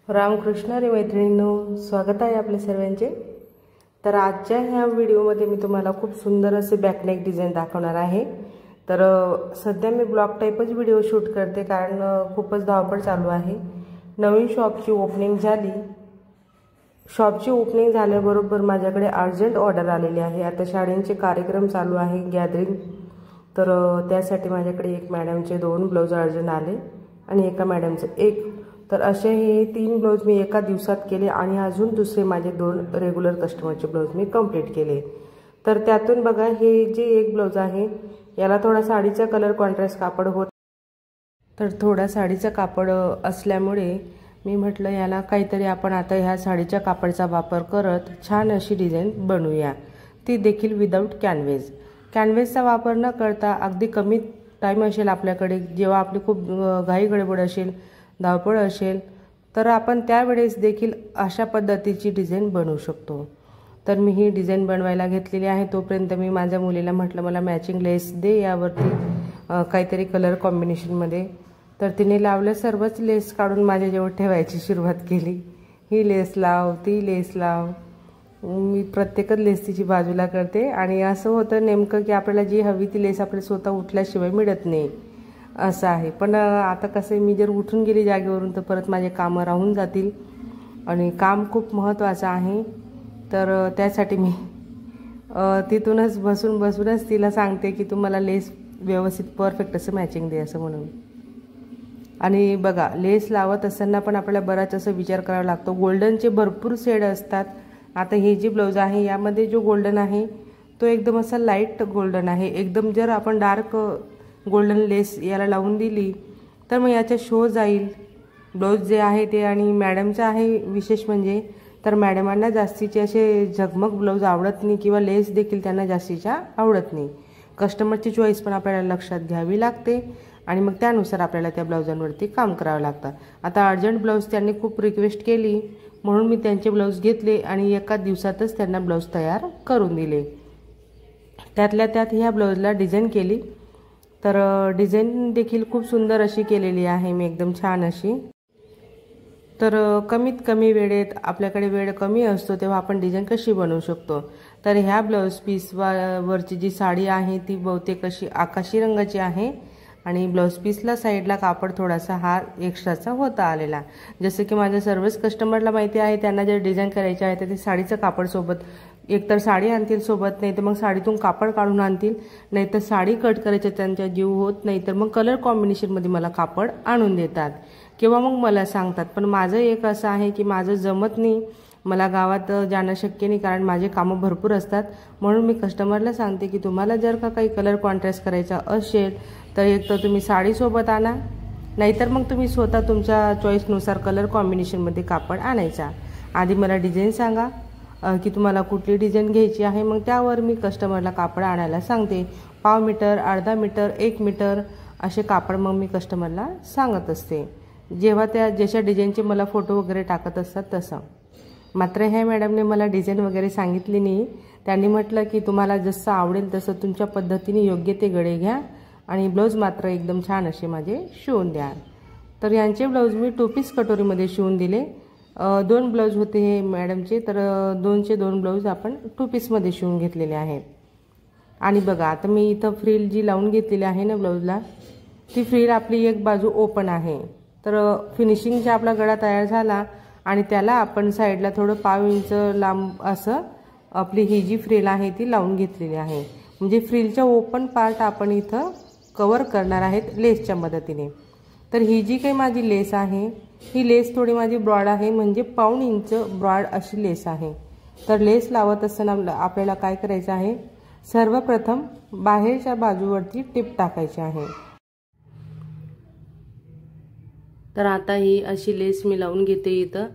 रामकृष्ण हरी मैत्रिणींनो, स्वागत आहे आपल्या सर्वांचे। तर आजच्या ह्या व्हिडिओमध्ये मी तुम्हाला खूप सुंदर असे बॅकनेक डिझाइन दाखवणार आहे। तर सध्या मी ब्लॉग टाइपच व्हिडिओ शूट करते कारण खूपच धावपळ चालू आहे। नवीन शॉपची ओपनिंग झाली। शॉपची ओपनिंग झाल्याबरोबर माझ्याकडे अर्जंट ऑर्डर आलेली आहे। आता शाळेंचे कार्यक्रम चालू आहे, गॅदरिंग। तर त्यासाठी माझ्याकडे एक मॅडमचे 2 ब्लाउज अर्जंट आले आणि एका मॅडमचे एक। तर असे हे 3 ब्लाउज मी एका दिवसात केले आणि अजून दुसरे माझे 2 रेग्युलर कस्टमरचे ब्लाउज मी कंप्लीट केले। तर त्यातून बघा, हे जे एक ब्लाउज आहे याला थोडा साडीचा कलर कॉन्ट्रास्ट कापड होत, तर थोडा साडीचा कापड असल्यामुळे मी म्हटलं याला काहीतरी आपण आता ह्या साडीच्या कापडाचा वापर करत छान अशी डिझाइन बनवूया, ती देखील विदाउट कॅनव्हेस। कॅनव्हेसचा वापर न करता अगदी कमी टाइम असेल आपल्याकडे, जेव्हा आपली खूप घाई गडबड असेल, धावपळ असेल, तर आपण त्यावेळेस देखील अशा पद्धतीची डिझाइन बनवू शकतो। तर मी ही डिझाइन बनवायला घेतलेली आहे। तोपर्यंत मी माझ्या मुलीला म्हटलं मला मॅचिंग लेस दे यावरती काहीतरी कलर कॉम्बिनेशनमध्ये। तर तिने लावलं, सर्वच लेस काढून माझ्याजवळ ठेवायची सुरुवात केली। ही लेस लाव, ती लेस लाव, मी प्रत्येकच लेस तिची बाजूला करते। आणि असं होतं नेमकं की आपल्याला जी हवी ती लेस आपल्याला स्वतः उठल्याशिवाय मिळत नाही, असं आहे। पण आता कसं, मी जर उठून गेली जागेवरून तर परत माझे कामं राहून जातील आणि काम खूप महत्त्वाचं आहे। तर त्यासाठी मी तिथूनच बसूनच तिला सांगते की तू मला लेस व्यवस्थित परफेक्ट असं मॅचिंग दे असं म्हणून। आणि बघा, लेस लावत असताना पण आपल्याला बराच असं विचार करावा लागतो। गोल्डनचे भरपूर शेड असतात। आता हे जे ब्लाउज आहे यामध्ये जो गोल्डन आहे तो एकदम असा लाईट गोल्डन आहे। एकदम जर आपण डार्क गोल्डन लेस याला लावून दिली तर मग याचा शो जाईल ब्लाउज जे आहे ते। आणि मॅडमचं आहे विशेष म्हणजे, तर मॅडमांना जास्तीचे असे झगमग ब्लाउज आवडत नाही किंवा लेस देखील त्यांना जास्तीच्या आवडत नाही। कस्टमरची चॉईस पण आपल्याला लक्षात घ्यावी लागते आणि मग त्यानुसार आपल्याला त्या ब्लाउजांवरती काम करावं लागतं। आता अर्जंट ब्लाउज त्यांनी खूप रिक्वेस्ट केली म्हणून मी त्यांचे ब्लाउज घेतले आणि एका दिवसातच त्यांना ब्लाउज तयार करून दिले। त्यातल्या त्यात ह्या ब्लाउजला डिझाइन केली। तर डिझाइन देखील खूप सुंदर अशी केलेली आहे मी, एकदम छान अशी। तर कमीत कमी वेळेत, आपल्याकडे वेळ कमी असतो तेव्हा आपण डिझाइन कशी बनवू शकतो। तर ह्या ब्लाउज पीस वरची जी साडी आहे ती बहुतेक अशी आकाशी रंगाची आहे आणि ब्लाउज पीसला साईडला कापड थोडासा हा एक्स्ट्राचा होता आलेला। जसं की माझ्या सर्वच कस्टमरला माहिती आहे, त्यांना जर डिझाइन करायची आहे तर ते साडीचं कापड सोबत, एकतर साडी आणतील सोबत, नाही तर मग साडीतून कापड काढून आणतील, नाही तर साडी कट करायचं त्यांचा जीव होत नाही तर मग कलर कॉम्बिनेशनमध्ये मला कापड आणून देतात किंवा मग मला सांगतात। पण माझं एक असं आहे की माझं जमत नाही, मला गावात जाणं शक्य नाही कारण माझे कामं भरपूर असतात। म्हणून मी कस्टमरला सांगते की तुम्हाला जर का काही कलर कॉन्ट्रास्ट करायचा असेल तर एक तर तुम्ही साडीसोबत आणा, नाहीतर मग तुम्ही स्वतः तुमच्या चॉईसनुसार कलर कॉम्बिनेशनमध्ये कापड आणायचा। आधी मला डिझाइन सांगा की तुम्हाला कुठली डिझाइन घ्यायची आहे, मग त्यावर मी कस्टमरला कापड आणायला सांगते। पाव मीटर, अर्धा मीटर, 1 मीटर असे कापड मग मी कस्टमरला सांगत असते, जेव्हा त्या जशा डिझाईनचे मला फोटो वगैरे टाकत असतात तसं। मात्र ह्या मॅडमने मला डिझाइन वगैरे सांगितली नाही, त्यांनी म्हटलं की तुम्हाला जसं आवडेल तसं तुमच्या पद्धतीने योग्य ते गळे घ्या आणि ब्लाउज मात्र एकदम छान असे माझे शिवून द्या। तर यांचे ब्लाउज मी 2 पीस कटोरीमध्ये शिवून दिले। 2 ब्लाउज होते हे मॅडमचे, तर 2चे 2 ब्लाउज आपण 2 पीसमध्ये शिवून घेतलेले आहेत। आणि बघा, आता मी इथं फ्रिल जी लावून घेतलेली आहे ना ब्लाउजला, ती फ्रिल आपली एक बाजू ओपन आहे। तर फिनिशिंगचा आपला गळा तयार झाला आणि त्याला आपण साईडला थोडं पाव इंच लांब असं आपली ही जी फ्रिल आहे ती लावून घेतलेली आहे। म्हणजे फ्रिलच्या ओपन पार्ट आपण इथं कवर करणार आहेत लेसच्या मदतीने। तर ही जी काही माझी लेस आहे ही लेस थोडी माझी ब्रॉड आहे, म्हणजे पाऊण इंच ब्रॉड अशी लेस आहे। तर लेस लावत असताना आपल्याला काय करायचं आहे, सर्वप्रथम बाहेरच्या बाजूवरती टिप टाकायची आहे। तर आता ही अशी लेस मी लावून घेते इथं।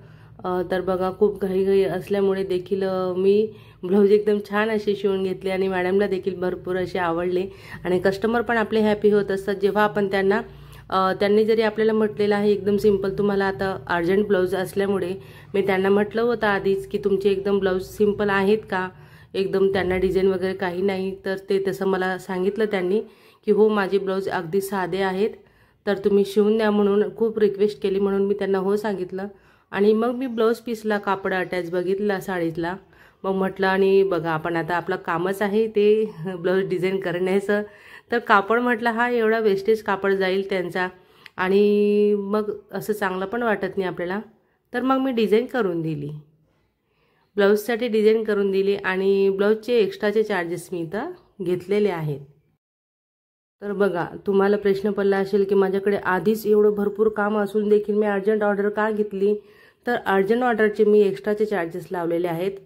तर बघा, खूप घाई असल्यामुळे देखील मी ब्लाउज एकदम छान असे शिवून घेतले आणि मॅडमला देखील भरपूर असे आवडले आणि कस्टमर पण आपले हॅपी होत असतात जेव्हा आपण त्यांनी जरी आपल्याला म्हटलेलं आहे एकदम सिंपल, तुम्हाला आता अर्जंट ब्लाउज असल्यामुळे मी त्यांना म्हटलं होतं आधीच की तुमचे एकदम ब्लाउज सिंपल आहेत का, एकदम त्यांना डिझाइन वगैरे काही नाही। तर ते तसं मला सांगितलं त्यांनी की हो माझे ब्लाउज अगदी साधे आहेत, तर तुम्ही शिवून द्या म्हणून खूप रिक्वेस्ट केली, म्हणून मी त्यांना हो सांगितलं आणि मग मी ब्लाऊज पीसला कापड अटॅच बघितला साडीतला, मग म्हटलं आणि बघा आपण आता आपलं कामच आहे ते ब्लाऊज डिझाईन करण्याचं, तर कापड म्हटलं हा एवढा वेस्टेज कापड जाईल त्यांचा आणि मग असं चांगलं पण वाटत नाही आपल्याला, तर मग मी डिझाईन करून दिली, ब्लाऊजसाठी डिझाईन करून दिली आणि ब्लाऊजचे एक्स्ट्राचे चार्जेस मी इथं घेतलेले आहेत। तर बघा तुम्हाला प्रश्न पडला असेल की माझ्याकडे आधीच एवढं भरपूर काम असून देखील मी अर्जंट ऑर्डर का घेतली, तर अर्जंट ऑर्डरचे मी एक्स्ट्राचे चार्जेस लावलेले आहेत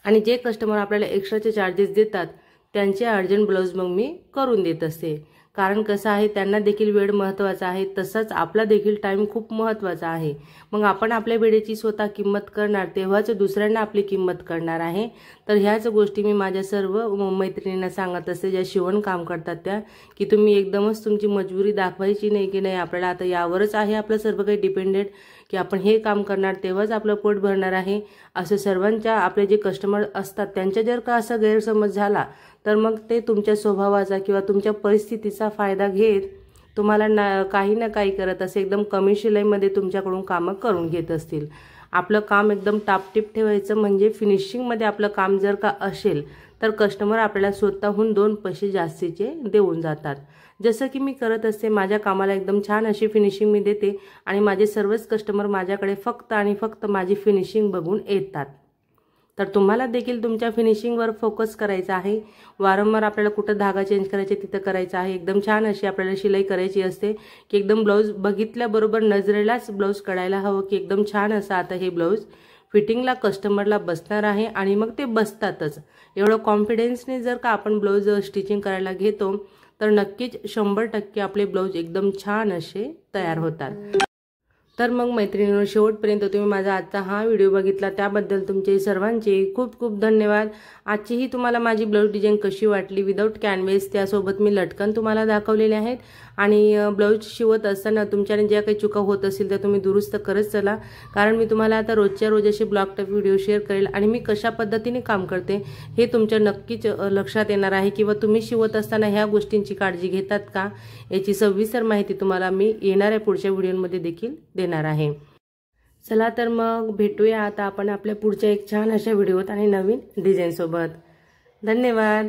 आणि जे कस्टमर आपल्याला एक्स्ट्राचे चार्जेस देतात त्यांचे अर्जंट ब्लाऊज मग मी करून देत असते, कारण कसं आहे त्यांना देखील वेळ महत्त्वाचा आहे, तसंच आपला देखील टाइम खूप महत्त्वाचा आहे। मग आपण आपल्या वेळेची स्वतः किंमत करणार तेव्हाच दुसऱ्यांना आपली किंमत करणार आहे। तर ह्याच गोष्टी मी माझ्या सर्व मैत्रिणींना सांगत असते ज्या शिवण काम करतात त्या, की तुम्ही एकदमच तुमची मजबुरी दाखवायची नाही की नाही आपल्याला आता यावरच आहे आपलं सर्व काही डिपेंडेंट, की आपण हे काम करणार तेव्हाच आपलं पोट भरणार आहे, असं सर्वांच्या आपले जे कस्टमर असतात त्यांच्या जर का असा गैरसमज झाला तर मग ते तुमच्या स्वभावाचा किंवा तुमच्या परिस्थितीचा फायदा घेत तुम्हाला काही ना काही करत असे एकदम कमी शिलाईमध्ये तुमच्याकडून कामं करून घेत असतील। आपलं काम एकदम टापटीप ठेवायचं, म्हणजे फिनिशिंगमध्ये आपलं काम जर का असेल तर कस्टमर आपल्याला स्वतःहून 2 पैसे जास्तीचे देऊन जातात। जसं की मी करत असते, माझ्या कामाला एकदम छान अशी फिनिशिंग मी देते आणि माझे सर्वच कस्टमर माझ्याकडे फक्त आणि फक्त माझी फिनिशिंग बघून येतात। तर तुम्हाला देखील तुमच्या फिनिशिंगवर फोकस करायचा आहे, वारंवार आपल्याला कुठं धागा चेंज करायचे तिथं करायचं आहे, एकदम छान अशी आपल्याला शिलाई करायची असते की एकदम ब्लाऊज बघितल्याबरोबर नजरेलाच ब्लाऊज कळायला हवं की एकदम छान असं आता हे ब्लाऊज फिटिंगला कस्टमरला बसणार आहे आणि मग ते बसतातच। एवढं कॉन्फिडन्सने जर का आपण ब्लाऊज स्टिचिंग करायला घेतो तर नक्कीच 100% आपले ब्लाऊज एकदम छान असे तयार होतात। तर मग मैत्रिणींनो, शेवटपर्यंत तुम्ही माझा आजचा हा व्हिडिओ बघितला त्याबद्दल तुमचे सर्वांचे खूप खूप धन्यवाद। आजची ही तुम्हाला माझी ब्लाऊज डिझाईन कशी वाटली विदाऊट कॅनव्हेस, त्यासोबत मी लटकन तुम्हाला दाखवलेले आहेत आणि ब्लाऊज शिवत असताना तुमच्याने ज्या काही चुका होत असतील त्या तुम्ही दुरुस्त करत चला, कारण मी तुम्हाला आता रोजच्या रोज असे ब्लॉग टाईप व्हिडिओ शेअर करेल आणि मी कशा पद्धतीने काम करते हे तुमच्या नक्कीच लक्षात येणार आहे, किंवा तुम्ही शिवत असताना ह्या गोष्टींची काळजी घेतात का याची सविस्तर माहिती तुम्हाला मी येणाऱ्या पुढच्या व्हिडिओमध्ये देखील देणार आहे। चला तर मग भेटूया आता आपण आपल्या पुढच्या एक छान अशा व्हिडिओत आणि नवीन डिझाईन सोबत। धन्यवाद।